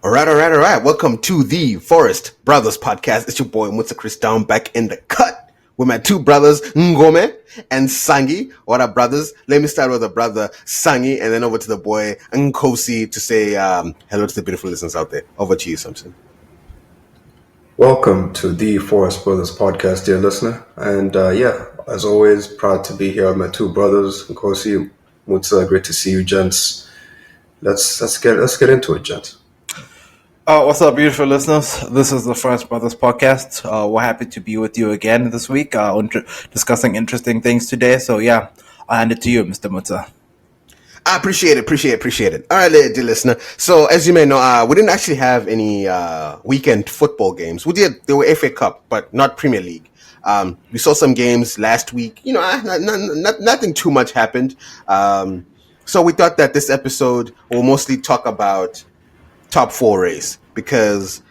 All right. Welcome to the Forest Brothers podcast. It's your boy Mutsa Chris down back in the cut with my two brothers Ngome and Sangi. What up, brothers? Let me start with the brother Sangi, and then over to the boy Nkosi to say hello to the beautiful listeners out there. Over to you, Samson. Welcome to the Forest Brothers podcast, dear listener. And as always, proud to be here with my two brothers, Nkosi, Mutsa. Great to see you, gents. Let's get into it, gents. What's up, beautiful listeners? This is the First Brothers podcast. We're happy to be with you again this week, discussing interesting things today. So, yeah, I'll hand it to you, Mr. Mutsa. I appreciate it. All right, dear listener. So, as you may know, we didn't actually have any weekend football games. We did. There were FA Cup, but not Premier League. We saw some games last week. Nothing too much happened. So we thought that this episode will mostly talk about top four race because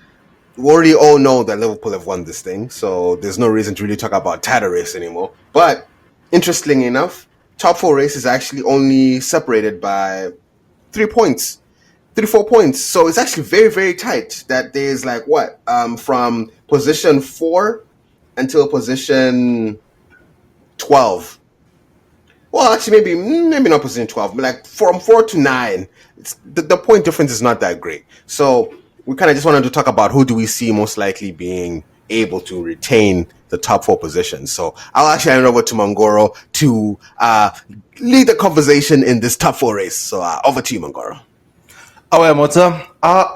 we already all know that Liverpool have won this thing, so there's no reason to really talk about title race anymore. But interestingly enough, top four race is actually only separated by 4 points. So it's actually very, very tight. That there's from position 4 until position 12. Well, actually, maybe not position 12, but like from 4 to 9, the point difference is not that great. So we kind of just wanted to talk about who do we see most likely being able to retain the top 4 positions. So I'll actually hand it over to Mangoro to lead the conversation in this top 4 race. So over to you, Mangoro. Oh, yeah, Mutsa.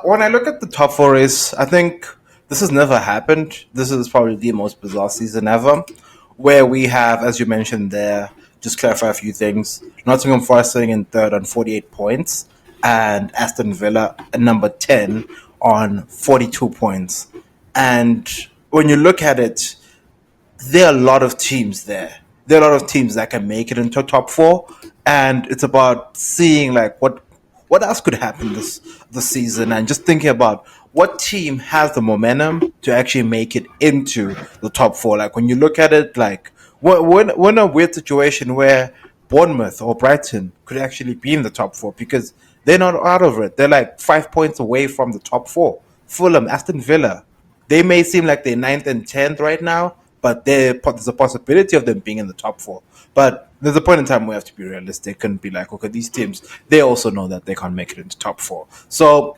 When I look at the top 4 race, I think this has never happened. This is probably the most bizarre season ever, where we have, as you mentioned there, just clarify a few things. Nottingham Forest sitting in third on 48 points, and Aston Villa at number 10 on 42 points. And when you look at it, there are a lot of teams there. There are a lot of teams that can make it into top 4, and it's about seeing like what else could happen this season, and just thinking about what team has the momentum to actually make it into the top 4. Like when you look at it, like we're in a weird situation where Bournemouth or Brighton could actually be in the top 4 because they're not out of it. They're like 5 points away from the top 4. Fulham, Aston Villa, they may seem like they're 9th and 10th right now, but there's a possibility of them being in the top 4. But there's a point in time where we have to be realistic and be like, okay, these teams, they also know that they can't make it into top 4. So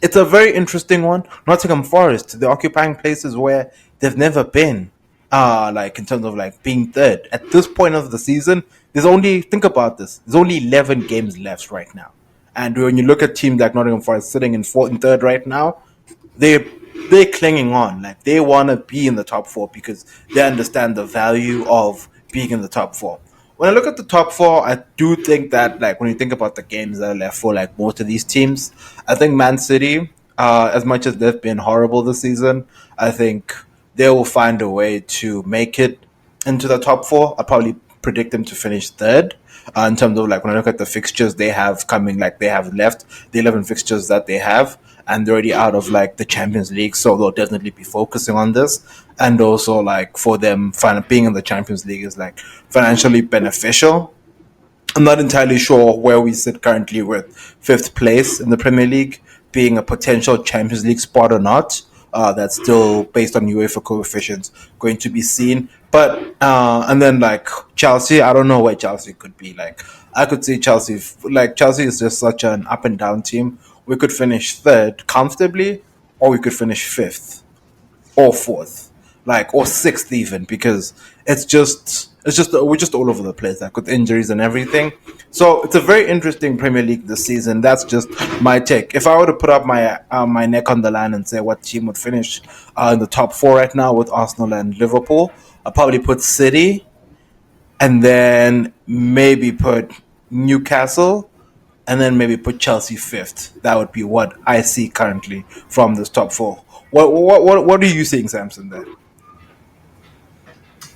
it's a very interesting one. Nottingham Forest, they're occupying places where they've never been. Like in terms of like being third at this point of the season, think about this. There's only 11 games left right now, and when you look at teams like Nottingham Forest sitting in fourth and third right now, they're clinging on, like they want to be in the top 4 because they understand the value of being in the top 4. When I look at the top 4, I do think that like when you think about the games that are left for like most of these teams, I think Man City, as much as they've been horrible this season, I think they will find a way to make it into the top 4. I probably predict them to finish third in terms of like when I look at the fixtures they have coming, like they have left the 11 fixtures that they have, and they're already out of like the Champions League, so they'll definitely be focusing on this. And also like for them, being in the Champions League is like financially beneficial. I'm not entirely sure where we sit currently with 5th place in the Premier League being a potential Champions League spot or not. That's still based on UEFA coefficients going to be seen. But and then like Chelsea, I don't know where Chelsea could be. Like I could see Chelsea is just such an up and down team. We could finish third comfortably, or we could finish 5th or 4th, like or 6th even, because we're just all over the place, like with injuries and everything. So it's a very interesting Premier League this season. That's just my take. If I were to put up my neck on the line and say what team would finish in the top 4 right now with Arsenal and Liverpool, I'd probably put City, and then maybe put Newcastle, and then maybe put Chelsea 5th. That would be what I see currently from this top 4. What are you seeing, Samson, there?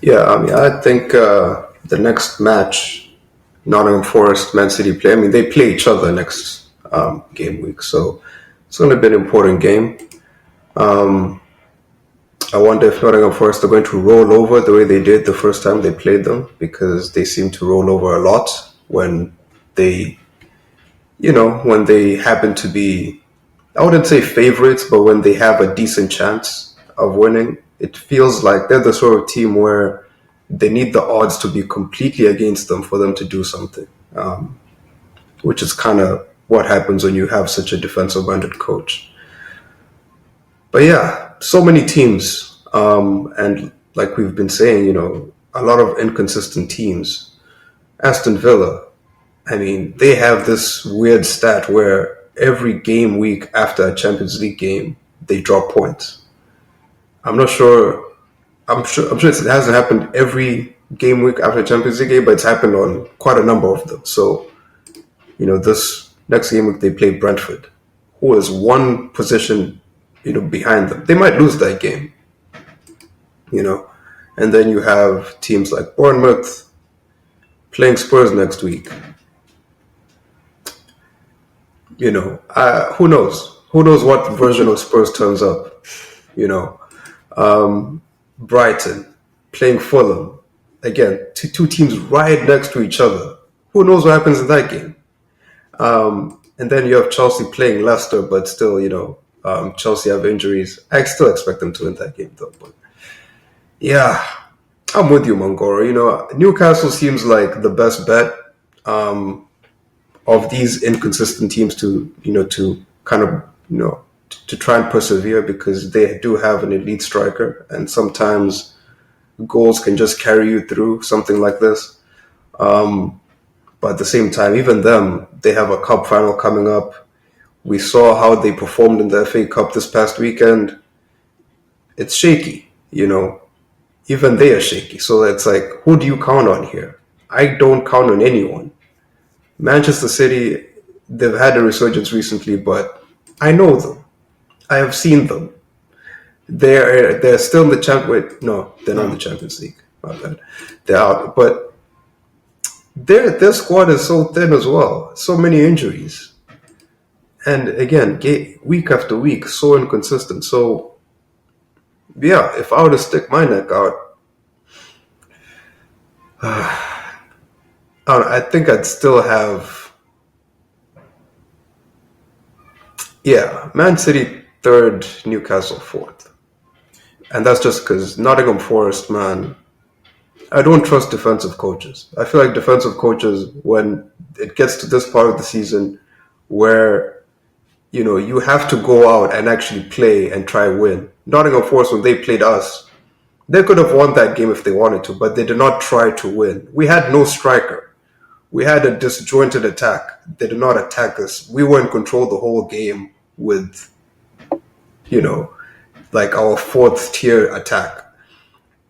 Yeah, I mean, I think the next match, Nottingham Forest, Man City play. I mean, they play each other next game week, so it's going to be an important game. I wonder if Nottingham Forest are going to roll over the way they did the first time they played them, because they seem to roll over a lot when they happen to be I wouldn't say favorites, but when they have a decent chance of winning, it feels like they're the sort of team where they need the odds to be completely against them for them to do something, which is kind of what happens when you have such a defensive-minded coach. But yeah, so many teams, and like we've been saying, a lot of inconsistent teams. Aston Villa, I mean, they have this weird stat where every game week after a Champions League game, they drop points. I'm not sure. I'm sure it hasn't happened every game week after a Champions League game, but it's happened on quite a number of them. So, this next game week they play Brentford, who is one position, behind them. They might lose that game, you know. And then you have teams like Bournemouth playing Spurs next week. Who knows? Who knows what version of Spurs turns up? You know, Brighton playing Fulham. Again, two teams right next to each other. Who knows what happens in that game? And then you have Chelsea playing Leicester, but still, Chelsea have injuries. I still expect them to win that game, though. But yeah, I'm with you, Mongoro. Newcastle seems like the best bet of these inconsistent teams to kind of, to try and persevere, because they do have an elite striker, and sometimes goals can just carry you through something like this. But at the same time, even them, they have a cup final coming up. We saw how they performed in the FA Cup this past weekend. It's shaky, Even they are shaky. So it's like, who do you count on here? I don't count on anyone. Manchester City, they've had a resurgence recently, but I know them. I have seen them. They're still in the no, they're not in the Champions League. My bad. They're out. But their squad is so thin as well. So many injuries. And again, week after week, so inconsistent. So, yeah, if I were to stick my neck out, I think I'd still have, Man City third, Newcastle fourth. And that's just because Nottingham Forest, man, I don't trust defensive coaches. I feel like defensive coaches, when it gets to this part of the season where, you have to go out and actually play and try win. Nottingham Forest, when they played us, they could have won that game if they wanted to, but they did not try to win. We had no striker. We had a disjointed attack. They did not attack us. We were in control the whole game with, like our fourth tier attack.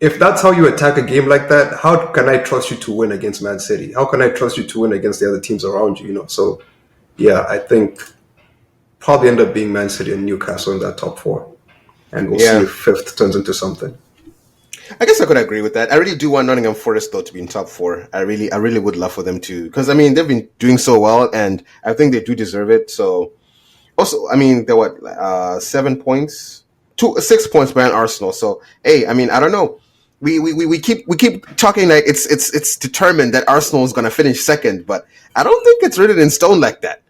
If that's how you attack a game like that, how can I trust you to win against Man City? How can I trust you to win against the other teams around you? So, yeah, I think probably end up being Man City and Newcastle in that top four. And we'll see if fifth turns into something. I guess I could agree with that. I really do want Nottingham Forest, though, to be in top four. I really would love for them to, because they've been doing so well, and I think they do deserve it. So, also, they're 7 points, 6 points behind Arsenal. So, hey, I don't know. We keep talking like it's determined that Arsenal is going to finish second, but I don't think it's written in stone like that.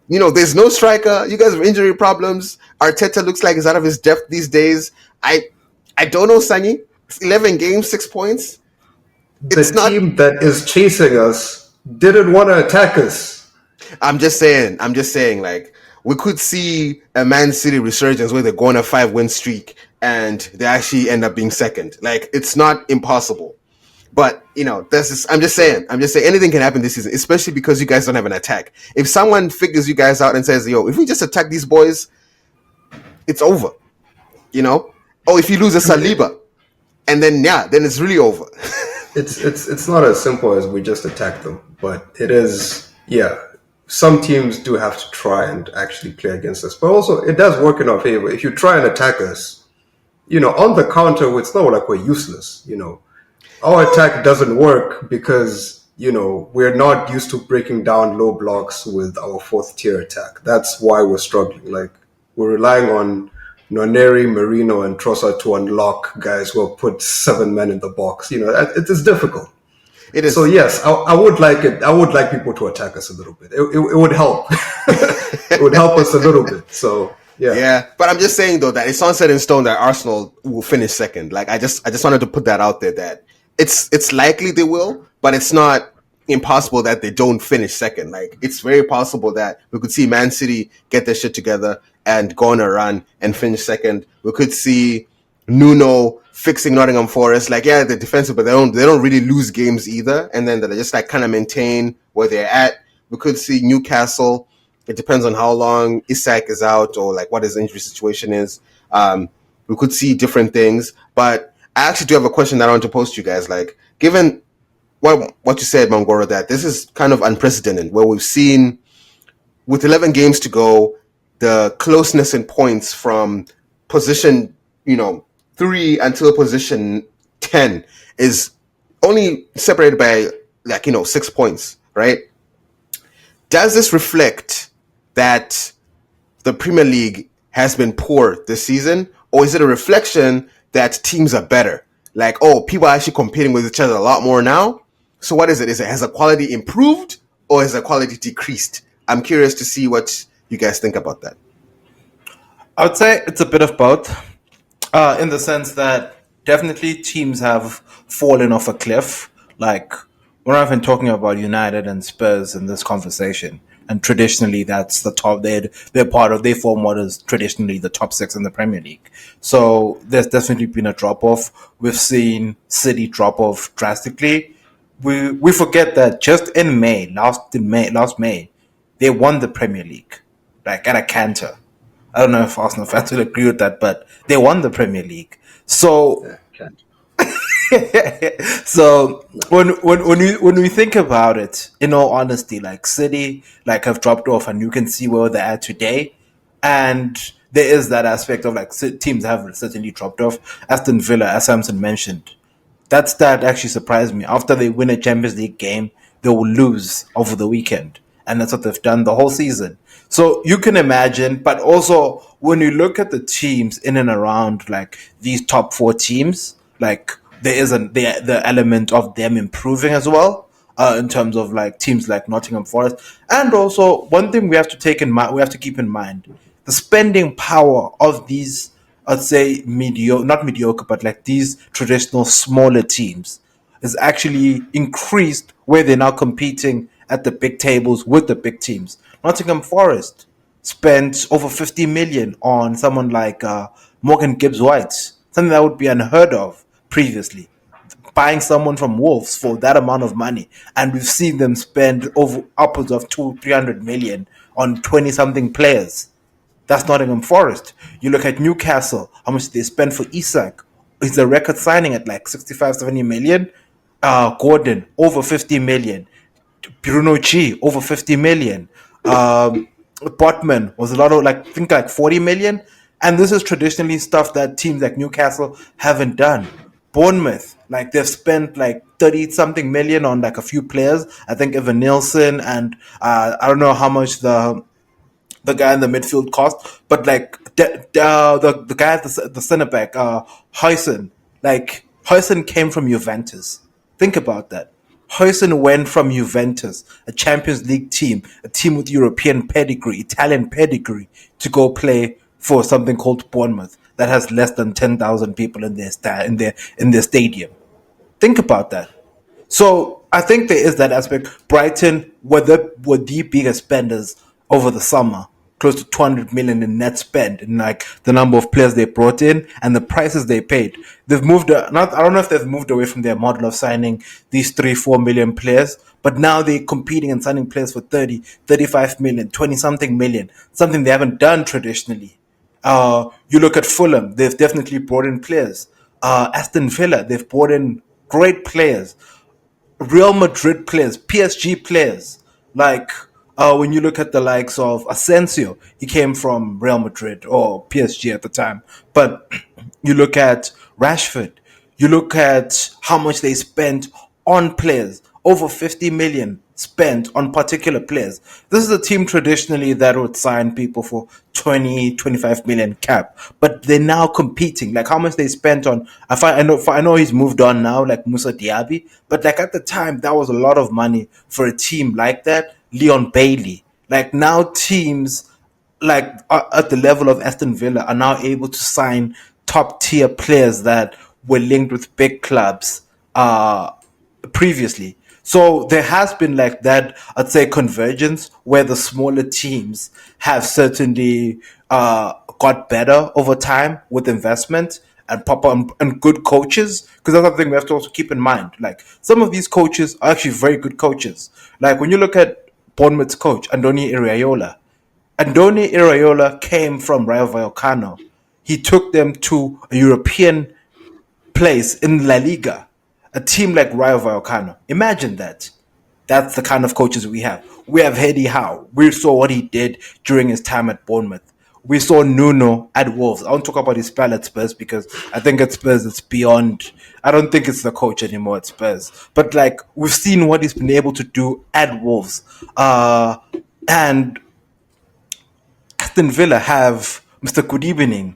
There's no striker. You guys have injury problems. Arteta looks like he's out of his depth these days. I don't know, Sanyi. 11 games, 6 points. The team that is chasing us didn't want to attack us. I'm just saying, like, we could see a Man City resurgence where they go on a 5-win streak and they actually end up being second. Like, it's not impossible. But, I'm just saying anything can happen this season, especially because you guys don't have an attack. If someone figures you guys out and says, if we just attack these boys, it's over. Or if you lose a Saliba, and then it's really over. It's not as simple as we just attack them, but it is, some teams do have to try and actually play against us. But also, it does work in our favor. If you try and attack us, on the counter, it's not like we're useless, Our attack doesn't work because, we're not used to breaking down low blocks with our fourth tier attack. That's why we're struggling. Like, we're relying on Noneri, Merino, and Trossard to unlock guys who have put 7 men in the box. It is difficult. It is. So yes, I would like it. I would like people to attack us a little bit. It would help. It would help us a little bit. So Yeah, Yeah, but I'm just saying though that it's not set in stone that Arsenal will finish second. Like I just wanted to put that out there that it's likely they will, but it's not impossible that they don't finish second. Like it's very possible that we could see Man City get their shit together and go on a run and finish second. We could see Nuno fixing Nottingham Forest. Like yeah, they're defensive, but they don't really lose games either. And then they just like kind of maintain where they're at. We could see Newcastle. It depends on how long Isak is out or like what his injury situation is. We could see different things, but I actually do have a question that I want to pose to you guys. Like, given what you said, Mangoro, that this is kind of unprecedented, where we've seen with 11 games to go, the closeness in points from position, 3 until position 10 is only separated by like 6 points, right? Does this reflect that the Premier League has been poor this season, or is it a reflection that teams are better? Like, oh, people are actually competing with each other a lot more now. So what is it? Has the quality improved or has the quality decreased? I'm curious to see what you guys think about that. I would say it's a bit of both, in the sense that definitely teams have fallen off a cliff. Like, we're not even talking about United and Spurs in this conversation. And traditionally, that's the top. They're part of. They form what is traditionally the top six in the Premier League. So there's definitely been a drop off. We've seen City drop off drastically. We forget that just in last May, they won the Premier League, like at a canter. I don't know if Arsenal fans will agree with that, but they won the Premier League. So yeah, can't. so when we think about it, in all honesty, like City like have dropped off, and you can see where they're at today, and there is that aspect of like teams have certainly dropped off. Aston Villa, as Samson mentioned, that stat actually surprised me. After they win a Champions League game, they will lose over the weekend. And that's what they've done the whole season. So you can imagine, but also when you look at the teams in and around like these top four teams, like there is the element of them improving as well. In terms of like teams like Nottingham Forest, and also one thing we have to take in mind, we have to keep in mind the spending power of these, I'd say mediocre, not mediocre, but like these traditional smaller teams is actually increased where they're now competing at the big tables with the big teams. Nottingham Forest spent over 50 million on someone like Morgan Gibbs White, something that would be unheard of previously. Buying someone from Wolves for that amount of money, and we've seen them spend over upwards of 200-300 million on 20 something players. That's Nottingham Forest. You look at Newcastle, how much they spend for Isak. Is the record signing at like 65, 70 million? Gordon, over 50 million. Bruno G, over 50 million. Botman was a lot of like, I think like 40 million. And this is traditionally stuff that teams like Newcastle haven't done. Bournemouth, like they've spent like 30 something million on like a few players. I think Evan Nielsen, and I don't know how much the guy in the midfield cost, but like the guy at the center back, Huijsen, like Huijsen came from Juventus. Think about that. Huijsen went from Juventus, a Champions League team, a team with European pedigree, Italian pedigree, to go play for something called Bournemouth that has less than 10,000 people in their stadium. Think about that. So I think there is that aspect. Brighton were the biggest spenders over the summer, close to 200 million in net spend, in like the number of players they brought in and the prices they paid. They've moved not I don't know if they've moved away from their model of signing these 3-4 million players, but now they're competing and signing players for 30, 35 million, 20 something million, something they haven't done traditionally. You look at Fulham, they've definitely brought in players. Aston Villa, they've brought in great players. Real Madrid players, PSG players. Like when you look at the likes of Asensio, he came from Real Madrid or PSG at the time. But you look at Rashford, you look at how much they spent on players, over 50 million spent on particular players. This is a team traditionally that would sign people for 20, 25 million cap, but they're now competing. Like how much they spent on, I know he's moved on now, like Musa Diaby, but like at the time, that was a lot of money for a team like that. Leon Bailey. Like now teams like at the level of Aston Villa are now able to sign top tier players that were linked with big clubs previously. So there has been like that, I'd say, convergence where the smaller teams have certainly got better over time with investment and proper and good coaches. Because that's something we have to also keep in mind. Like some of these coaches are actually very good coaches. Like when you look at Bournemouth's coach, Andoni Iraola. Andoni Iraola came from Rayo Vallecano. He took them to a European place in La Liga, a team like Rayo Vallecano. Imagine that. That's the kind of coaches we have. We have Eddie Howe. We saw what he did during his time at Bournemouth. We saw Nuno at Wolves. I won't talk about his spell at Spurs because I think at Spurs it's beyond. I don't think it's the coach anymore at Spurs. But like we've seen what he's been able to do at Wolves. And Aston Villa have Mr. Good Evening.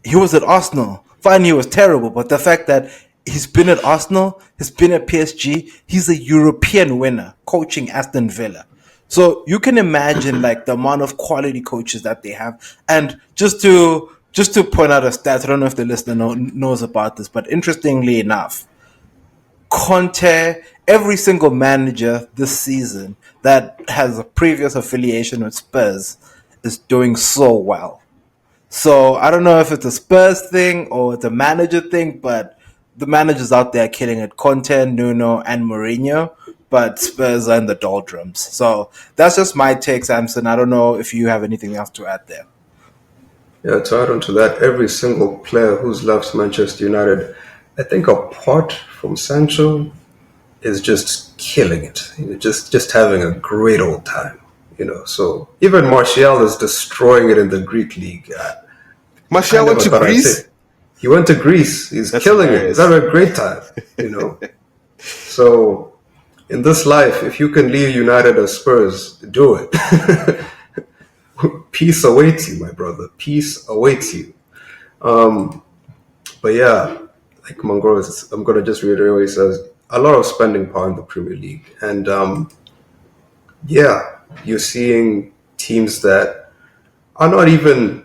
He was at Arsenal. Fine, he was terrible, but the fact that he's been at Arsenal, he's been at PSG, he's a European winner coaching Aston Villa. So you can imagine like the amount of quality coaches that they have. And just to point out a stat, I don't know if the listener knows about this, but interestingly enough, Conte, every single manager this season that has a previous affiliation with Spurs is doing so well. So I don't know if it's a Spurs thing or it's a manager thing, but the managers out there are killing it. Conte, Nuno, and Mourinho, but Spurs are in the doldrums. So that's just my take, Samson. I don't know if you have anything else to add there. Yeah, to add on to that, every single player who's left Manchester United, I think apart from Sancho, is just killing it. Just having a great old time. So even Martial is destroying it in the Greek league. I Martial went never to thought I'd Greece. say he went to Greece. He's That's killing it. hilarious. He's having a great time. So in this life, if you can leave United or Spurs, do it. Peace awaits you, my brother. Peace awaits you. But yeah, like Mangoro, I'm gonna just reiterate what he says. A lot of spending power in the Premier League, and yeah, you're seeing teams that are not even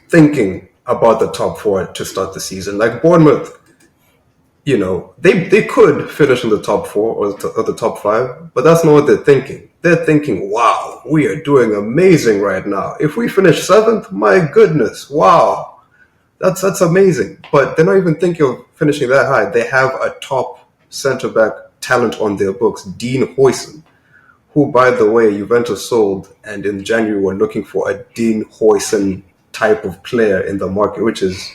thinking about the top four to start the season. Like Bournemouth, they could finish in the top four or the top five, but that's not what they're thinking. They're thinking, wow, we are doing amazing right now. If we finish seventh, my goodness, wow, that's amazing. But they're not even thinking of finishing that high. They have a top centre back talent on their books, Dean Huijsen, who, by the way, Juventus sold, and in January we're looking for a Dean Huijsen type of player in the market, which is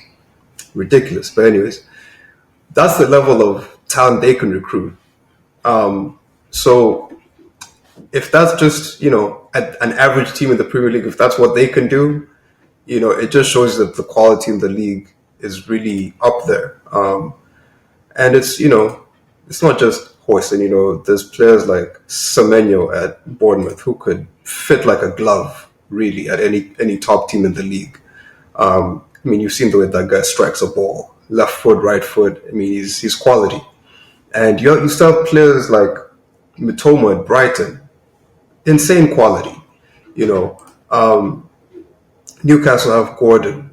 ridiculous. But anyways, that's the level of talent they can recruit. So if that's just, an average team in the Premier League, if that's what they can do, it just shows that the quality in the league is really up there. And it's not just Huijsen, there's players like Semenyo at Bournemouth who could fit like a glove, really, at any top team in the league. You've seen the way that guy strikes a ball, left foot, right foot. He's quality. And you still have players like Mitoma at Brighton, insane quality. Newcastle have Gordon,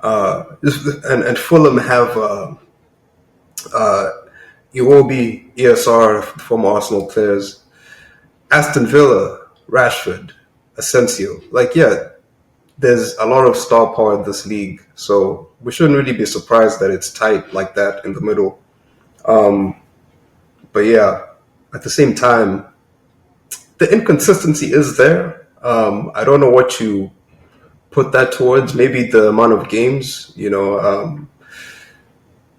and Fulham have Iwobi, ESR, former Arsenal players, Aston Villa, Rashford, Asensio. There's a lot of star power in this league, so we shouldn't really be surprised that it's tight like that in the middle. But yeah, at the same time, the inconsistency is there. I don't know what you put that towards. Maybe the amount of games.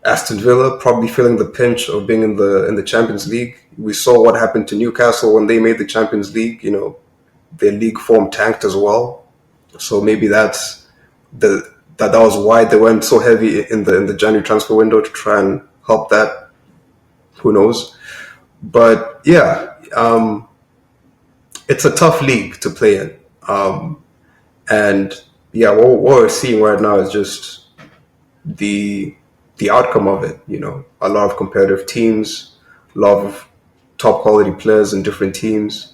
Aston Villa probably feeling the pinch of being in the Champions League. We saw what happened to Newcastle when they made the Champions League. Their league form tanked as well. So maybe that was why they went so heavy in the January transfer window to try and help that. Who knows? But yeah, it's a tough league to play in. And yeah, what we're seeing right now is just the outcome of it. A lot of competitive teams, a lot of top quality players in different teams.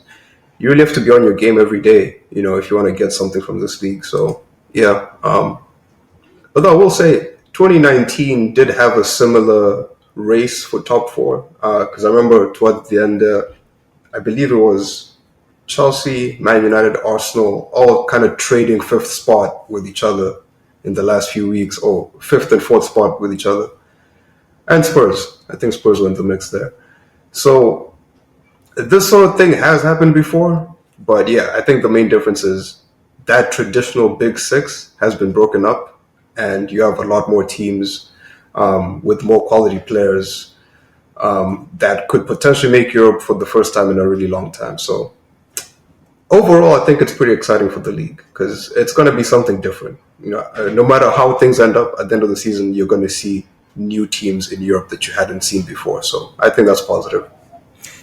you really have to be on your game every day, if you want to get something from this league. So yeah, although I will say 2019 did have a similar race for top four, because I remember towards the end, I believe it was Chelsea, Man United, Arsenal, all kind of trading fifth spot with each other in the last few weeks, or fifth and fourth spot with each other. And Spurs. I think Spurs were in the mix there. So this sort of thing has happened before, but yeah, I think the main difference is that traditional Big Six has been broken up, and you have a lot more teams with more quality players that could potentially make Europe for the first time in a really long time. So overall, I think it's pretty exciting for the league because it's going to be something different. No matter how things end up at the end of the season, you're going to see new teams in Europe that you hadn't seen before. So I think that's positive.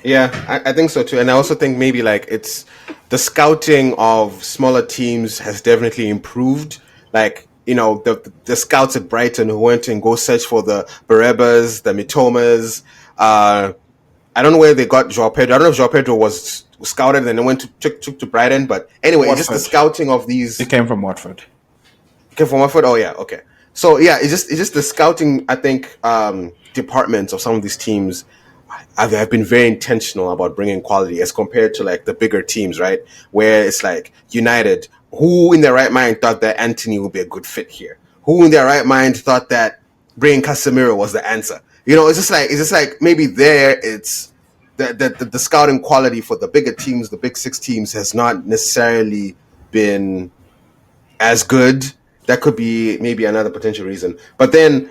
Yeah, I think so too. And I also think maybe like it's the scouting of smaller teams has definitely improved. Like, the scouts at Brighton who went and go search for the Barebas, the Mitomas. I don't know where they got Joao Pedro. I don't know if Joao Pedro was scouted and then went took to Brighton. But anyway, it's just the scouting of these. It came from Watford. Okay, from Watford. Oh yeah, okay. So yeah, it's just the scouting. I think departments of some of these teams have been very intentional about bringing quality as compared to like the bigger teams, right? Where it's like United, who in their right mind thought that Anthony would be a good fit here? Who in their right mind thought that bringing Casemiro was the answer? It's just like maybe there it's the scouting quality for the bigger teams, the big six teams, has not necessarily been as good. That could be maybe another potential reason. But then,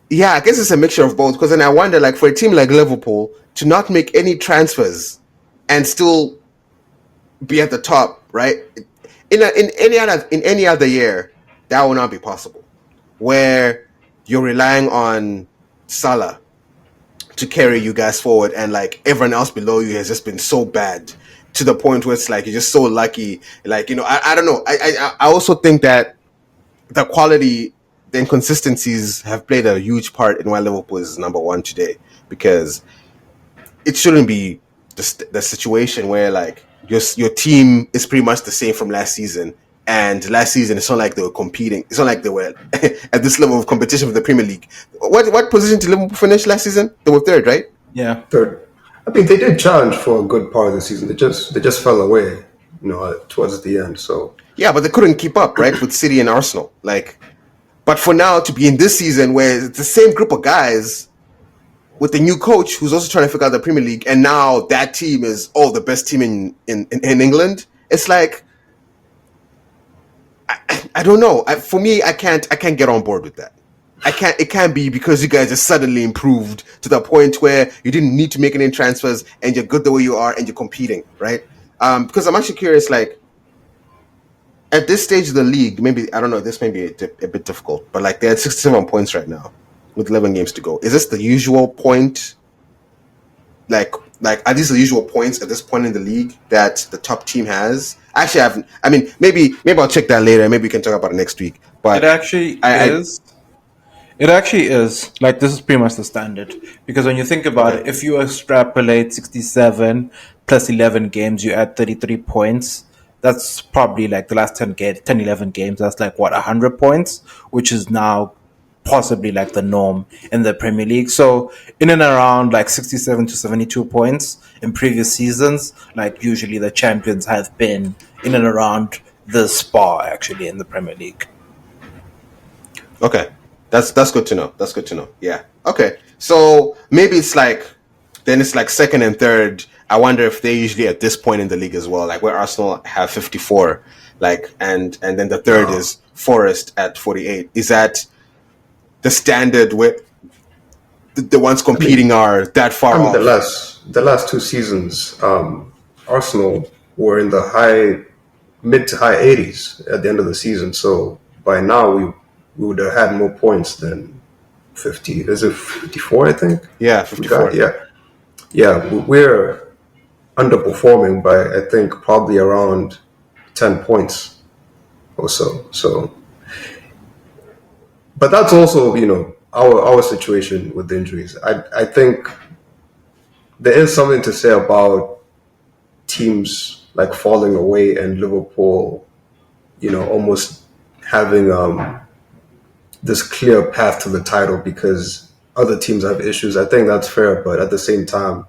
yeah, I guess it's a mixture of both. Because then I wonder, like, for a team like Liverpool to not make any transfers and still be at the top, right? In any other year, that will not be possible. Where you're relying on Salah to carry you guys forward, and like everyone else below you has just been so bad to the point where it's like you're just so lucky. Like, I don't know. I also think that the quality, the inconsistencies have played a huge part in why Liverpool is number one today, because it shouldn't be the situation where like your team is pretty much the same from last season. And last season, it's not like they were competing. It's not like they were at this level of competition for the Premier League. What position did Liverpool finish last season? They were third, right? Yeah, third. I mean, they did challenge for a good part of the season. They just fell away, towards the end. So yeah, but they couldn't keep up, right, with City and Arsenal. Like, but for now to be in this season where it's the same group of guys with the new coach who's also trying to figure out the Premier League, and now that team is the best team in England. It's like, I don't know. For me, I can't get on board with that. It can't be because you guys just suddenly improved to the point where you didn't need to make any transfers and you're good the way you are and you're competing, right? Because I'm actually curious, like, at this stage of the league, maybe, I don't know, this may be a bit difficult, but like they're at 67 points right now with 11 games to go. Is this the usual point? Like are these the usual points at this point in the league that the top team has? Actually, I haven't. I mean, maybe I'll check that later. Maybe we can talk about it next week. But it actually is. It actually is. Like, this is pretty much the standard. Because when you think about it, if you extrapolate 67 plus 11 games, you add 33 points. That's probably like the last 10, 11 games. That's like, what, 100 points? Which is now possibly like the norm in the Premier League. So in and around like 67 to 72 points in previous seasons, like usually the champions have been in and around this bar actually in the Premier League. Okay. That's good to know. That's good to know. Yeah. Okay. So maybe it's like second and third. I wonder if they usually at this point in the league as well, like where Arsenal have 54, like and then the third is Forest at 48. Is that the standard where the ones competing are that far off? The last two seasons, Arsenal were in the mid to high 80s at the end of the season. So by now we would have had more points than 50. Is it 54, I think? Yeah, 54. Yeah, we're underperforming by, I think, probably around 10 points or so. So, but that's also, our situation with injuries. I think there is something to say about teams like falling away and Liverpool, almost having this clear path to the title because other teams have issues. I think that's fair, but at the same time,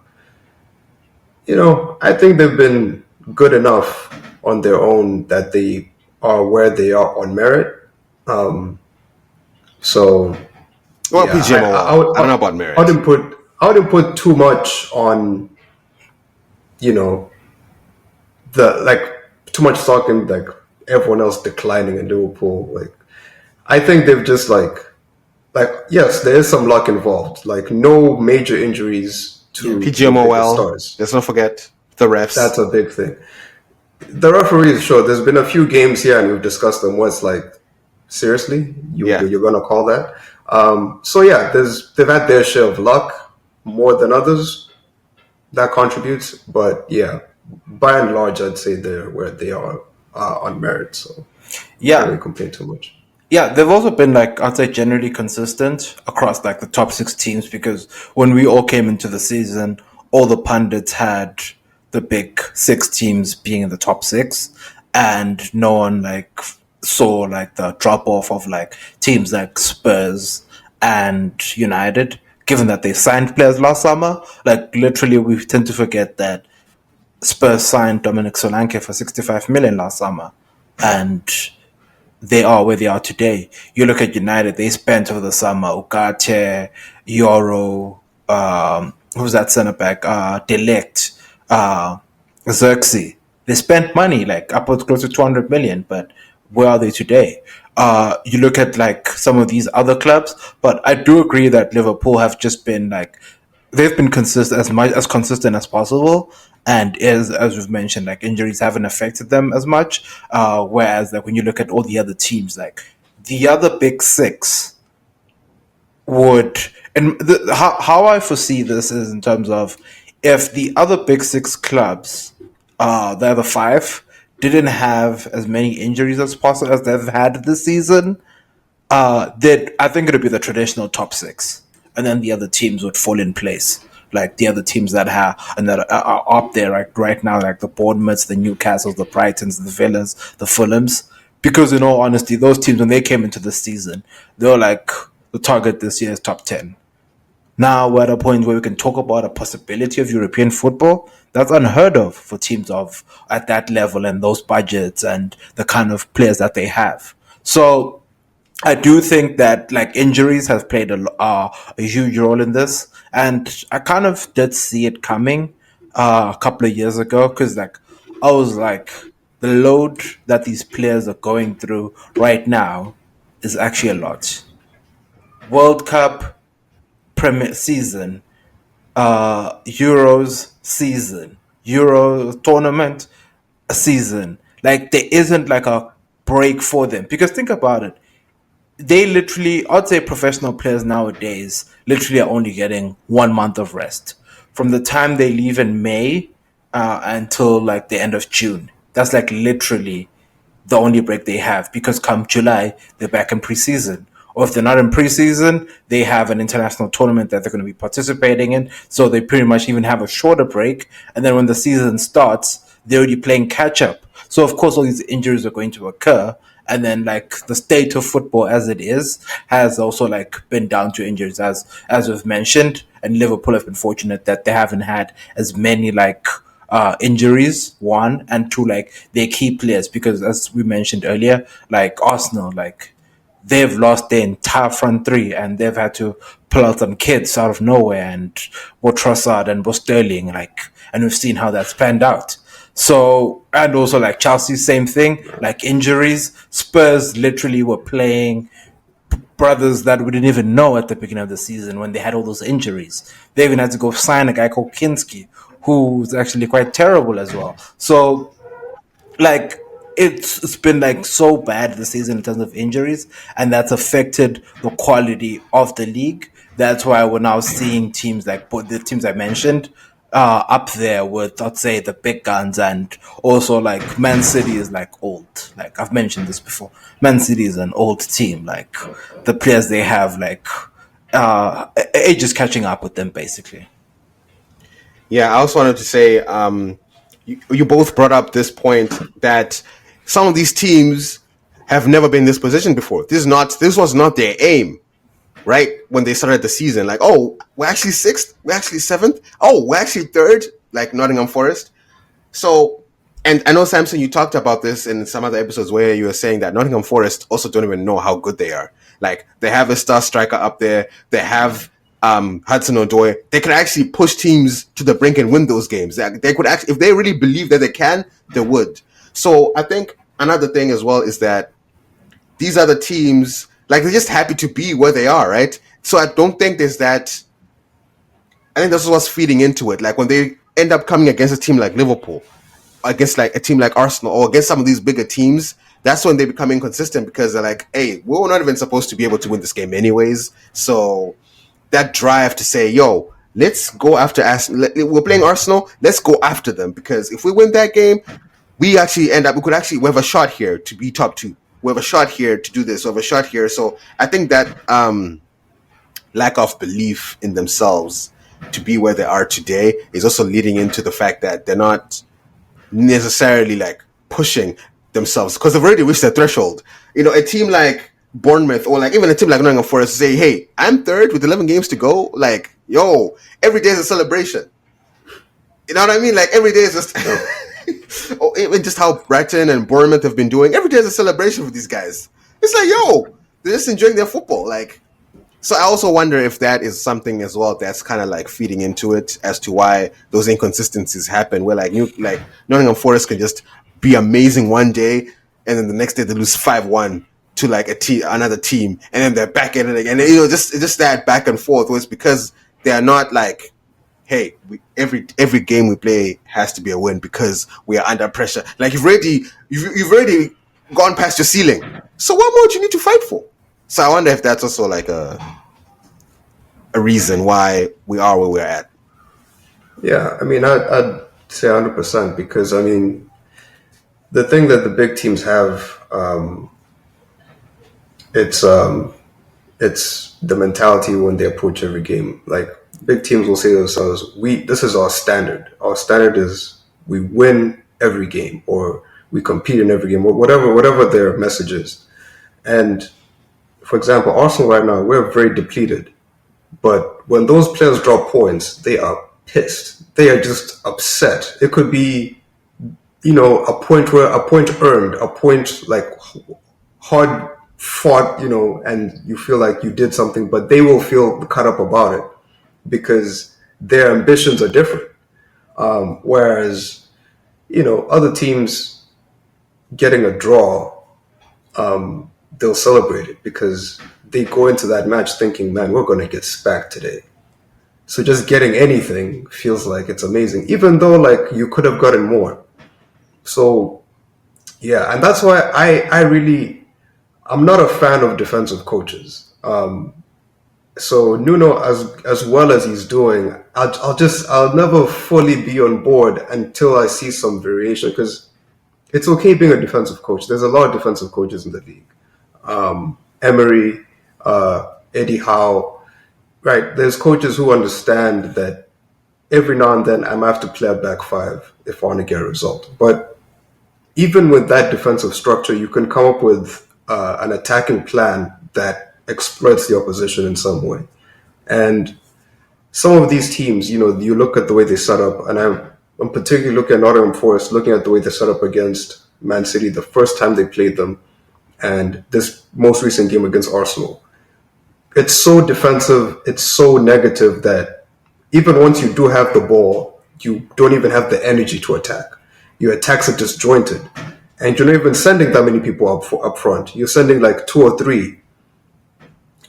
I think they've been good enough on their own that they are where they are on merit. Um, so Well, yeah, PGMO, I don't know about I merit. wouldn't put I wouldn't put too much on you know the like too much stock in like everyone else declining in Liverpool. Like I think they've just yes, there is some luck involved. Like no major injuries Yeah, to the PGMO, biggest well, stars. let's not forget the refs. That's a big thing. The referees, sure. There's been a few games here, and we've discussed them. Where it's like, seriously, Yeah. you're gonna call that? So yeah, they've had their share of luck more than others that contributes. But yeah, by and large, I'd say they're where they are on merit. So can't Yeah, really complain too much. yeah, they've also been like I'd say generally consistent across like the top six teams because when we all came into the season, all the pundits had the big six teams being in the top six, and no one like saw like the drop off of like teams like Spurs and United, given that they signed players last summer. Like literally, we tend to forget that Spurs signed Dominic Solanke for 65 million last summer, and they are where they are today. You look at United; they spent over the summer Ugarte, Euro, who's that centre back? Delict, Xerxes. They spent money like upwards close to 200 million, but where are they today? You look at like some of these other clubs, but I do agree that Liverpool have just been like they've been consistent as possible, and as we've mentioned, like injuries haven't affected them as much. Whereas like when you look at all the other teams, like the other big six would how I foresee this is in terms of if the other big six clubs, the other five, didn't have as many injuries as possible as they've had this season, that I think it would be the traditional top six, and then the other teams would fall in place. Like the other teams that have and that are up there right now, like the Bournemouths, the Newcastles, the Brightons, the Villas, the Fulhams. Because in all honesty, those teams when they came into the season, they were like the target this year is top 10. Now we're at a point where we can talk about a possibility of European football. That's unheard of for teams of at that level and those budgets and the kind of players that they have. So I do think that like injuries have played a huge role in this, and I kind of did see it coming a couple of years ago because like I was like the load that these players are going through right now is actually a lot. World Cup Premier season, Euros season, Euro tournament season. Like there isn't like a break for them because think about it, they literally, I'd say professional players nowadays literally are only getting 1 month of rest from the time they leave in May until like the end of June. That's like literally the only break they have because come July, they're back in preseason. Or if they're not in preseason, they have an international tournament that they're going to be participating in. So they pretty much even have a shorter break. And then when the season starts, they're already playing catch up. So of course, all these injuries are going to occur. And then like the state of football as it is has also like been down to injuries as we've mentioned. And Liverpool have been fortunate that they haven't had as many like injuries, one, and two, like their key players, because as we mentioned earlier, like Arsenal, like they've lost their entire front three and they've had to pull out some kids out of nowhere and both Trossard and both Sterling, like, and we've seen how that's panned out. So, and also like Chelsea, same thing, like injuries. Spurs literally were playing brothers that we didn't even know at the beginning of the season when they had all those injuries. They even had to go sign a guy called Kinski, who's actually quite terrible as well. So like it's been like so bad this season in terms of injuries, and that's affected the quality of the league. That's why we're now seeing teams like both the teams I mentioned up there with, I'd say, the big guns, and also like Man City is like old. Like I've mentioned this before, Man City is an old team. Like the players they have, like age is catching up with them basically. Yeah, I also wanted to say, you both brought up this point that some of these teams have never been in this position before. This was not their aim, right? When they started the season, like, oh, we're actually sixth, we're actually seventh, oh, we're actually third, like Nottingham Forest. So, and I know, Samson, you talked about this in some other episodes where you were saying that Nottingham Forest also don't even know how good they are. Like, they have a star striker up there. They have Hudson Odoi. They could actually push teams to the brink and win those games. They could actually, if they really believe that they can, they would. So I think another thing as well is that these other teams, like, they're just happy to be where they are, right? So I don't think there's that. I think this is what's feeding into it. Like, when they end up coming against a team like Liverpool, against like a team like Arsenal, or against some of these bigger teams, that's when they become inconsistent because they're like, hey, we're not even supposed to be able to win this game anyways. So that drive to say, yo, let's go after Arsenal. We're playing Arsenal, let's go after them, because if we win that game, we have a shot here to be top two. We have a shot here to do this. We have a shot here. So I think that lack of belief in themselves to be where they are today is also leading into the fact that they're not necessarily like pushing themselves because they've already reached their threshold. You know, a team like Bournemouth or like even a team like Nottingham Forest say, hey, I'm third with 11 games to go. Like, yo, every day is a celebration. You know what I mean? Like, every day is just or even just how Brighton and Bournemouth have been doing. Every day is a celebration for these guys. It's like, yo, they're just enjoying their football. Like, so I also wonder if that is something as well that's kind of like feeding into it as to why those inconsistencies happen. Where like Nottingham Forest can just be amazing one day, and then the next day they lose 5-1 to like another team, and then they're back at it again. And, you know, just that back and forth. Where it's because they are not like, hey, every game we play has to be a win because we are under pressure. Like you've already gone past your ceiling. So what more do you need to fight for? So I wonder if that's also like a reason why we are where we're at. Yeah, I mean, I'd say 100% because, I mean, the thing that the big teams have, it's the mentality when they approach every game. Like, big teams will say to themselves, this is our standard. Our standard is we win every game or we compete in every game or whatever their message is. And for example, Arsenal right now, we're very depleted. But when those players drop points, they are pissed. They are just upset. It could be, you know, a point earned, a point like hard fought, you know, and you feel like you did something, but they will feel cut up about it because their ambitions are different. Whereas, you know, other teams getting a draw, they'll celebrate it because they go into that match thinking, man, we're going to get spanked today. So just getting anything feels like it's amazing, even though like you could have gotten more. So yeah, and that's why I'm not a fan of defensive coaches. So Nuno, as well as he's doing, I'll never fully be on board until I see some variation because it's okay being a defensive coach. There's a lot of defensive coaches in the league. Emery, Eddie Howe, right? There's coaches who understand that every now and then I might have to play a back five if I want to get a result. But even with that defensive structure, you can come up with an attacking plan that exploits the opposition in some way. And some of these teams, you know, you look at the way they set up, and I'm particularly looking at Nottingham Forest, looking at the way they set up against Man City the first time they played them, and this most recent game against Arsenal. It's so defensive, it's so negative that even once you do have the ball, you don't even have the energy to attack. Your attacks are disjointed. And you're not even sending that many people up front. You're sending like 2 or 3.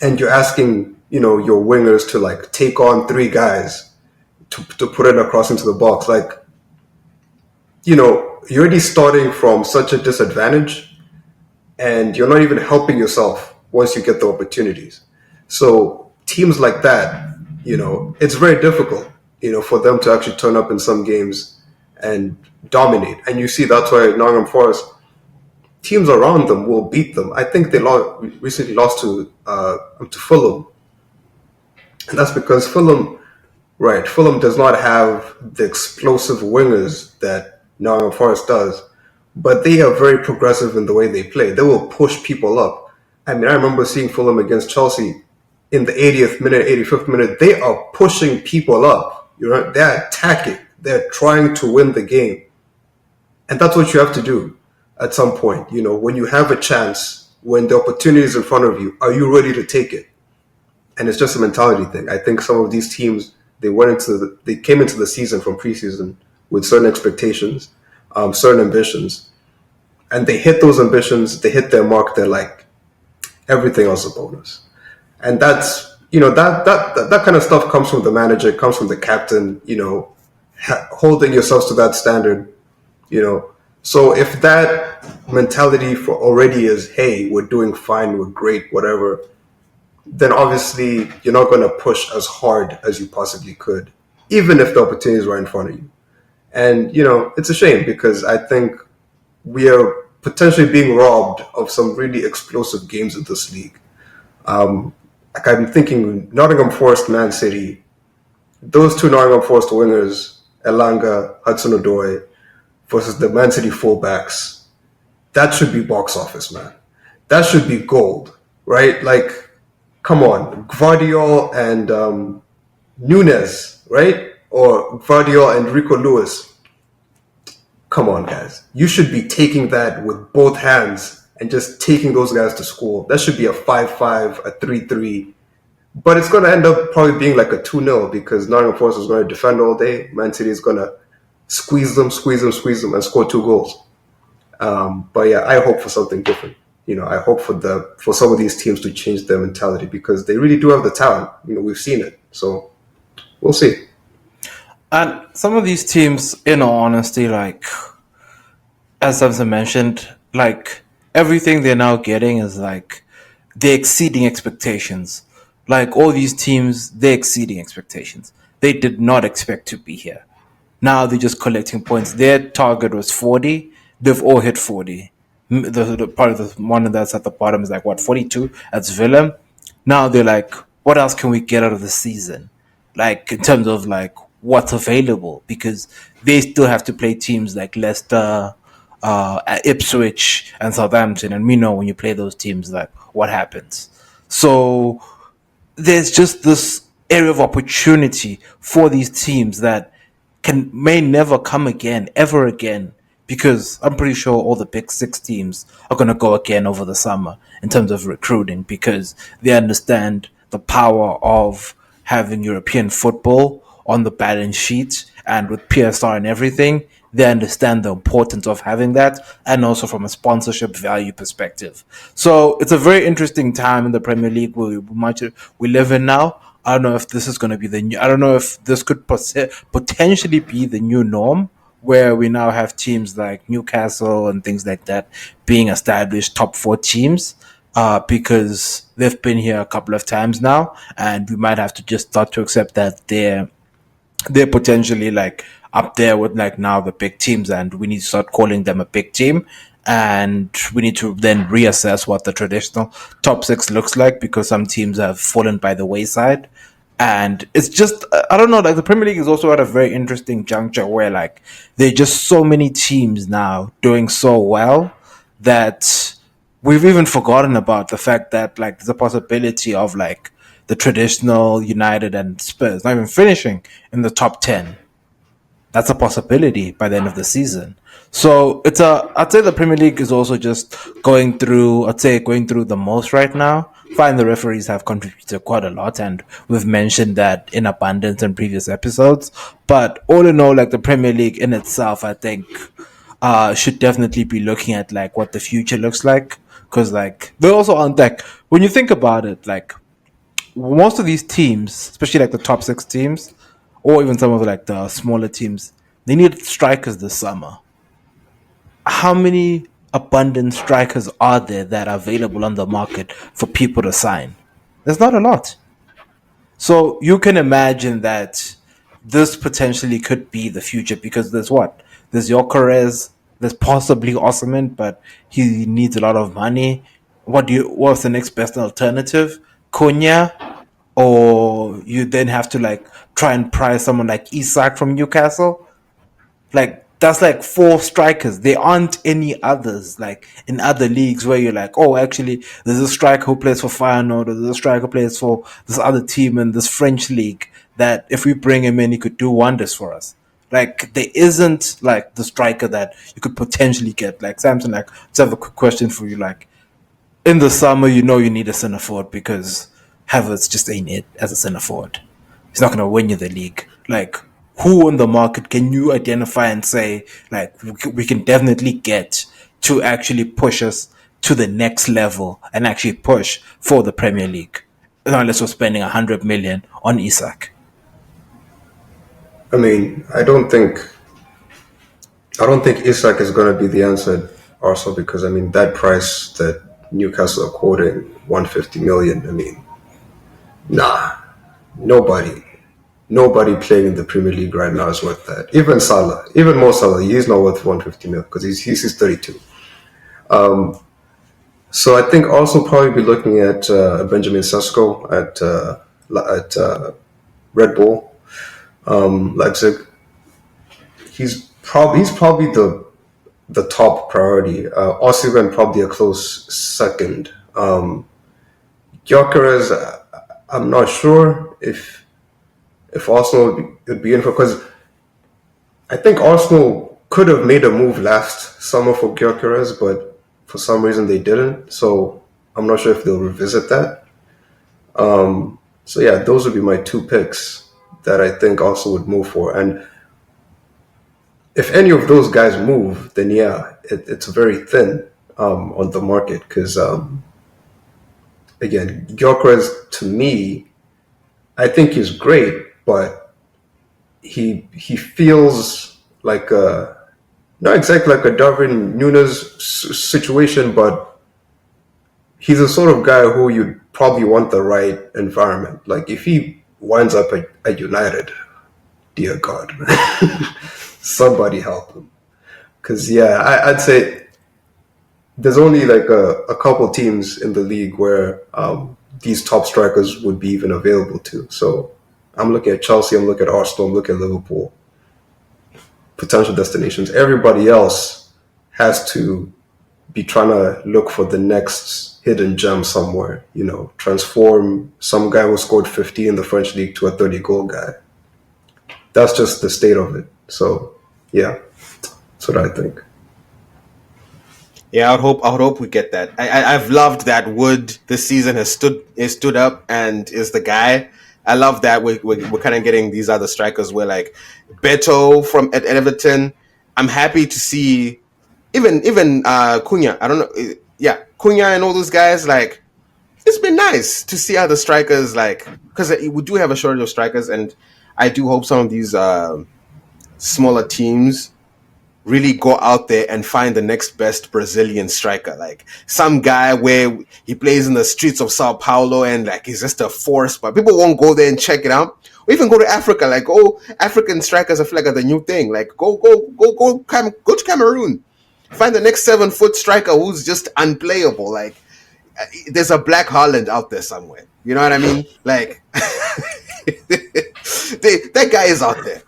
And you're asking, you know, your wingers to like take on 3 guys to put it across into the box. Like, you know, you're already starting from such a disadvantage and you're not even helping yourself once you get the opportunities. So teams like that, you know, it's very difficult, you know, for them to actually turn up in some games and dominate. And you see that's why Nottingham Forest, teams around them will beat them. I think they recently lost to Fulham. And that's because Fulham does not have the explosive wingers that Nottingham Forest does, but they are very progressive in the way they play. They will push people up. I mean, I remember seeing Fulham against Chelsea in the 80th minute, 85th minute. They are pushing people up. They're attacking. They're trying to win the game, and that's what you have to do at some point. When you have a chance, when the opportunity is in front of you, are you ready to take it? And it's just a mentality thing. I think some of these teams they came into the season from preseason with certain expectations, certain ambitions, and they hit those ambitions. They hit their mark. They're like everything else is a bonus, and that's that kind of stuff comes from the manager, comes from the captain. Holding yourselves to that standard. So if that mentality for already is, hey, we're doing fine, we're great, whatever, then obviously you're not going to push as hard as you possibly could, even if the opportunity is right in front of you. And, it's a shame because I think we are potentially being robbed of some really explosive games in this league. Like I'm thinking Nottingham Forest, Man City, those two Nottingham Forest wingers, Elanga, Hudson-Odoi, versus the Man City fullbacks, that should be box office, man. That should be gold, right? Like, come on, Gvardiol and Nunes, right? Or Gvardiol and Rico Lewis. Come on, guys. You should be taking that with both hands and just taking those guys to school. That should be a 5-5, a 3-3. But it's going to end up probably being like a 2-0 because Nottingham Forest is going to defend all day. Man City is going to squeeze them, and score 2 goals. But yeah, I hope for something different. I hope for some of these teams to change their mentality because they really do have the talent. We've seen it. So we'll see. And some of these teams, in all honesty, like, as Samson mentioned, like, everything they're now getting is like, they're exceeding expectations. Like, all these teams, they're exceeding expectations. They did not expect to be here. Now they're just collecting points. Their target was 40. They've all hit 40. The part of the one that's at the bottom is like, what, 42? That's Villa. Now they're like, what else can we get out of the season? Like, in terms of like what's available, because they still have to play teams like Leicester, Ipswich, and Southampton, and we know when you play those teams, like, what happens. So there's just this area of opportunity for these teams that may never come again, ever again, because I'm pretty sure all the big 6 teams are going to go again over the summer in terms of recruiting because they understand the power of having European football on the balance sheet, and with PSR and everything, they understand the importance of having that, and also from a sponsorship value perspective. So it's a very interesting time in the Premier League we live in now. I don't know if this is going to be the new. I don't know if this could potentially be the new norm, where we now have teams like Newcastle and things like that being established top 4 teams. Because they've been here a couple of times now, and we might have to just start to accept that they're potentially like up there with like now the big teams, and we need to start calling them a big team, and we need to then reassess what the traditional top 6 looks like because some teams have fallen by the wayside. And it's just, I don't know, like the Premier League is also at a very interesting juncture where like there are just so many teams now doing so well that we've even forgotten about the fact that like there's a possibility of like the traditional United and Spurs not even finishing in the top 10. That's a possibility by the end of the season. So I'd say the Premier League is also just going through the most right now. Fine, the referees have contributed quite a lot, and we've mentioned that in abundance in previous episodes. But all in all, like the Premier League in itself, I think should definitely be looking at like what the future looks like, because like they also aren't like, when you think about it, like most of these teams, especially like the top 6 teams, or even some of like the smaller teams, they need strikers this summer. How many abundant strikers are there that are available on the market for people to sign? There's not a lot. So you can imagine that this potentially could be the future, because there's what? There's Jokeres, there's possibly Osman, but he needs a lot of money. What's the next best alternative? Cunha? Or you then have to like try and price someone like Isak from Newcastle? Like, that's like 4 strikers. There aren't any others like in other leagues where you're like, oh, actually, there's a striker who plays for Feyenoord, or there's a striker who plays for this other team in this French league that if we bring him in, he could do wonders for us. Like there isn't like the striker that you could potentially get. Like Samson, like let's have a quick question for you. Like in the summer, you know you need a centre forward because Havertz just ain't it as a centre forward. He's not going to win you the league. Like, who in the market can you identify and say, like, we can definitely get to actually push us to the next level and actually push for the Premier League? Unless we're spending 100 million on Isak. I mean, I don't think Isak is going to be the answer also because I mean that price that Newcastle are quoting 150 million. I mean, nah, nobody, nobody playing in the Premier League right now is worth that. Even Salah, even Mo Salah, he's not worth 150 million because he's 32. So I think also probably be looking at Benjamin Sesko at Red Bull Leipzig. He's probably the top priority. Osimhen probably a close second. Gyökeres, I'm not sure if Arsenal would be in for because I think Arsenal could have made a move last summer for Gyökeres, but for some reason they didn't. So I'm not sure if they'll revisit that. So yeah, those would be my 2 picks that I think Arsenal would move for. And if any of those guys move, then yeah, it's very thin on the market because again, Gyökeres to me, I think he's great, but he feels like not exactly like a Darwin Nunes situation, but he's the sort of guy who you'd probably want the right environment. Like if he winds up at United, dear God, somebody help him. Because yeah, I'd say there's only like a couple teams in the league where these top strikers would be even available to. So I'm looking at Chelsea, I'm looking at Arsenal, I'm looking at Liverpool. Potential destinations. Everybody else has to be trying to look for the next hidden gem somewhere. You know, transform some guy who scored 50 in the French league to a 30-goal guy. That's just the state of it. So yeah, that's what I think. Yeah, I would hope we get that. I've loved that Wood this season has stood up and is the guy. I love that we're kind of getting these other strikers where like Beto from at Everton. I'm happy to see even Cunha. I don't know, yeah, Cunha and all those guys. Like it's been nice to see other strikers like because we do have a shortage of strikers, and I do hope some of these smaller teams really go out there and find the next best Brazilian striker. Like some guy where he plays in the streets of Sao Paulo and like he's just a force, but people won't go there and check it out. Or even go to Africa. Like, oh, African strikers I feel like are the new thing. Like go to Cameroon. Find the next 7-foot striker who's just unplayable. Like there's a Black Holland out there somewhere. You know what I mean? Like that guy is out there.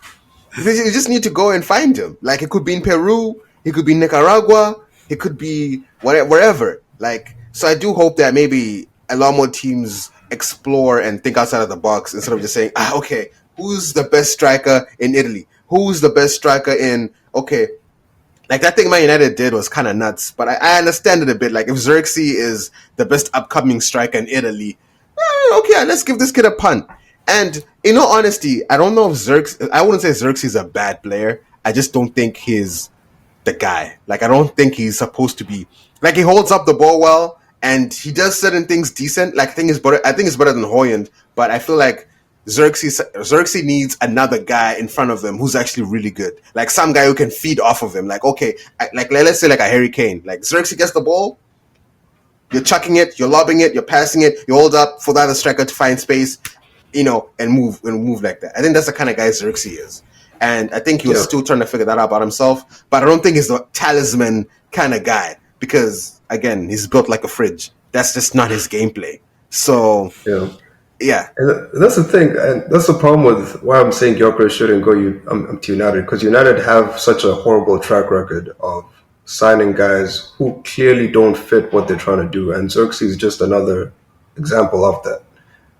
You just need to go and find him. Like it could be in Peru, he could be in Nicaragua, he could be wherever. Like so, I do hope that maybe a lot more teams explore and think outside of the box instead of just saying, okay, who's the best striker in Italy? Who's the best striker in? Okay, like that thing Man United did was kind of nuts, but I understand it a bit. Like if Xerxes is the best upcoming striker in Italy, okay, let's give this kid a punt. And in all honesty, I don't know if Xerxes. I wouldn't say Xerxes is a bad player. I just don't think he's the guy. Like I don't think he's supposed to be. Like he holds up the ball well, and he does certain things decent. Like I think it's better than Hoyland, but I feel like Xerxes needs another guy in front of him who's actually really good. Like some guy who can feed off of him. Like okay, like let's say like a Harry Kane. Like Xerxes gets the ball, you're chucking it, you're lobbing it, you're passing it, you hold up for the other striker to find space. You know, and move like that. I think that's the kind of guy Xerxes is. And I think he was still trying to figure that out about himself. But I don't think he's the talisman kind of guy because, again, he's built like a fridge. That's just not his gameplay. So, Yeah. Yeah, And that's the thing, and that's the problem with why I'm saying Gyökeres shouldn't go to United, because United have such a horrible track record of signing guys who clearly don't fit what they're trying to do, and Xerxes is just another example of that.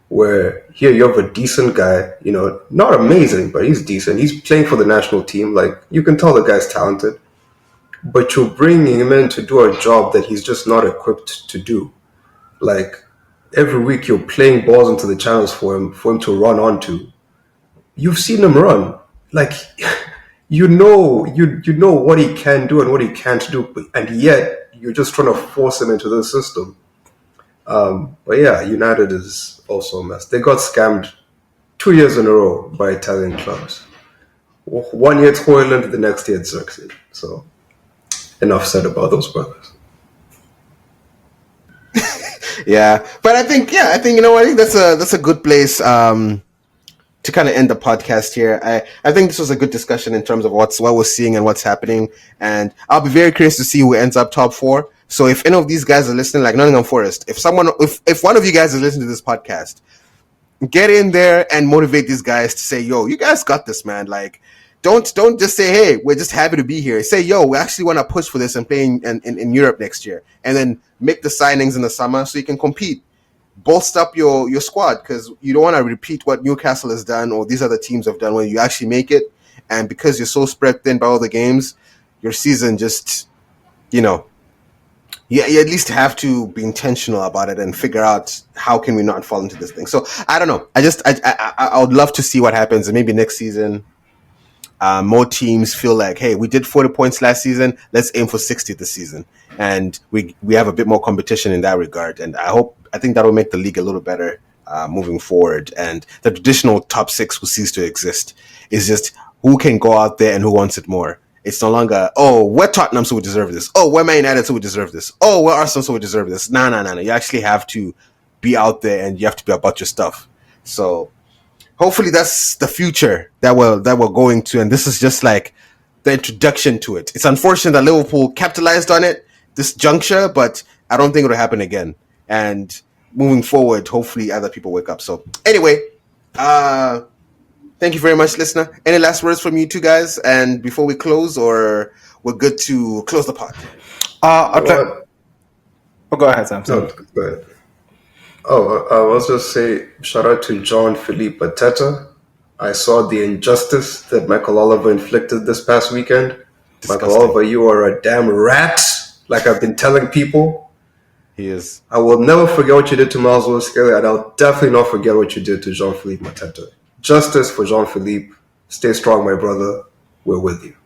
Where here you have a decent guy, not amazing, but he's decent. He's playing for the national team, like you can tell the guy's talented, but you're bringing him in to do a job that he's just not equipped to do. Like every week you're playing balls into the channels for him to run onto. You've seen him run. Like you know what he can do and what he can't do, and yet you're just trying to force him into the system. But yeah, United is also a mess. They got scammed 2 years in a row by Italian clubs. 1 year it's Hoyland, the next year it's Xerxes. So enough said about those brothers. yeah. But I think I think that's a good place to kind of end the podcast here. I think this was a good discussion in terms of what we're seeing and what's happening, and I'll be very curious to see who ends up top four. So if any of these guys are listening, like Nottingham Forest, if one of you guys is listening to this podcast, get in there and motivate these guys to say, "Yo, you guys got this, man!" Like, don't just say, "Hey, we're just happy to be here." Say, "Yo, we actually want to push for this and play in Europe next year," and then make the signings in the summer so you can compete. Bolster up your squad, because you don't want to repeat what Newcastle has done or these other teams have done when you actually make it, and because you're so spread thin by all the games, your season just you at least have to be intentional about it and figure out how can we not fall into this thing. So I don't know. I would love to see what happens, and maybe next season more teams feel like, hey, we did 40 points last season, let's aim for 60 this season, and we have a bit more competition in that regard. And I think that will make the league a little better moving forward, and the traditional top six will cease to exist. It's just who can go out there and who wants it more. It's no longer, oh, we're Tottenham, so we deserve this. Oh, we're Man United, so we deserve this. Oh, we're Arsenal, so we deserve this. No. You actually have to be out there, and you have to be about your stuff. So hopefully that's the future that we're going to, and this is just like the introduction to it. It's unfortunate that Liverpool capitalized on it this juncture, but I don't think it'll happen again. And moving forward, hopefully other people wake up. So anyway, thank you very much, listener. Any last words from you two guys? And before we close, or we're good to close the pod? I'll try. Oh, go ahead, Sam. No, go ahead. Oh, I was just say shout out to John Philippe Mateta. I saw the injustice that Michael Oliver inflicted this past weekend. Disgusting. Michael Oliver, you are a damn rat, like I've been telling people. He is. I will never forget what you did to Miles Lewis-Skelly, and I'll definitely not forget what you did to Jean Philippe Mateta. Justice for Jean Philippe. Stay strong, my brother. We're with you.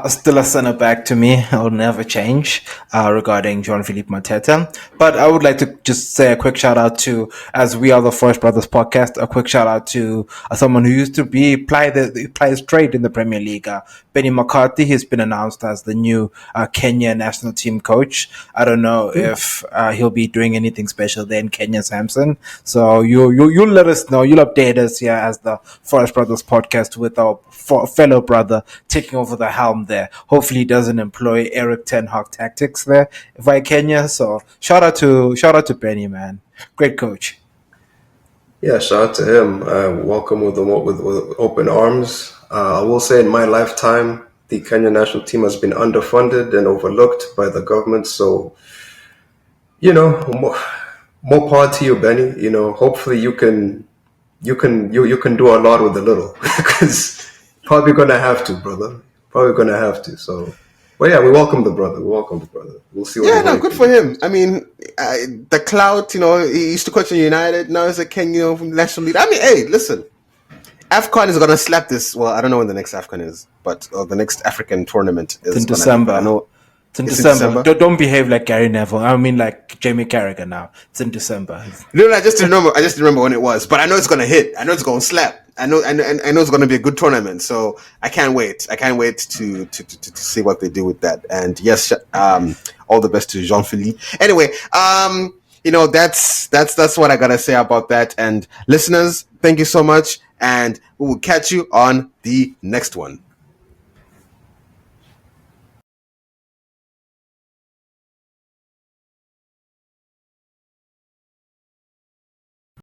Still a center back to me. I'll never change regarding Jean-Philippe Mateta. But I would like to just say a quick shout out to, as we are the Forest Brothers podcast, a quick shout out to someone who used to ply his trade in the Premier League. Benny McCarthy has been announced as the new Kenya national team coach. I don't know if he'll be doing anything special there in Kenya, Samson. So you'll let us know. You'll update us here as the Forest Brothers podcast with our fellow brother taking over the helm there. Hopefully he doesn't employ Eric Ten Hag tactics there via Kenya. So shout out to Benny, man. Great coach. Yeah, shout out to him. Welcome with open arms. I will say in my lifetime, the Kenya national team has been underfunded and overlooked by the government. So, more power to you, Benny. Hopefully you can do a lot with a little, because probably gonna have to, brother. Probably gonna have to. So, but yeah, we welcome the brother. We'll see what. Yeah, no, good for him. I mean, the clout. He used to coach in United. Now he's a Kenya national leader. I mean, hey, listen. AFCON is gonna slap this. Well, I don't know when the next AFCON is, but the next African tournament is in December. I know it's in December. Don't behave like Gary Neville. I mean, like Jamie Carragher. Now it's in December. No, I just remember when it was, but I know it's gonna hit. I know it's gonna slap. I know it's gonna be a good tournament. So I can't wait. I can't wait to see what they do with that. And yes, all the best to Jean Philippe. Anyway, that's what I gotta say about that. And listeners, thank you so much. And we will catch you on the next one.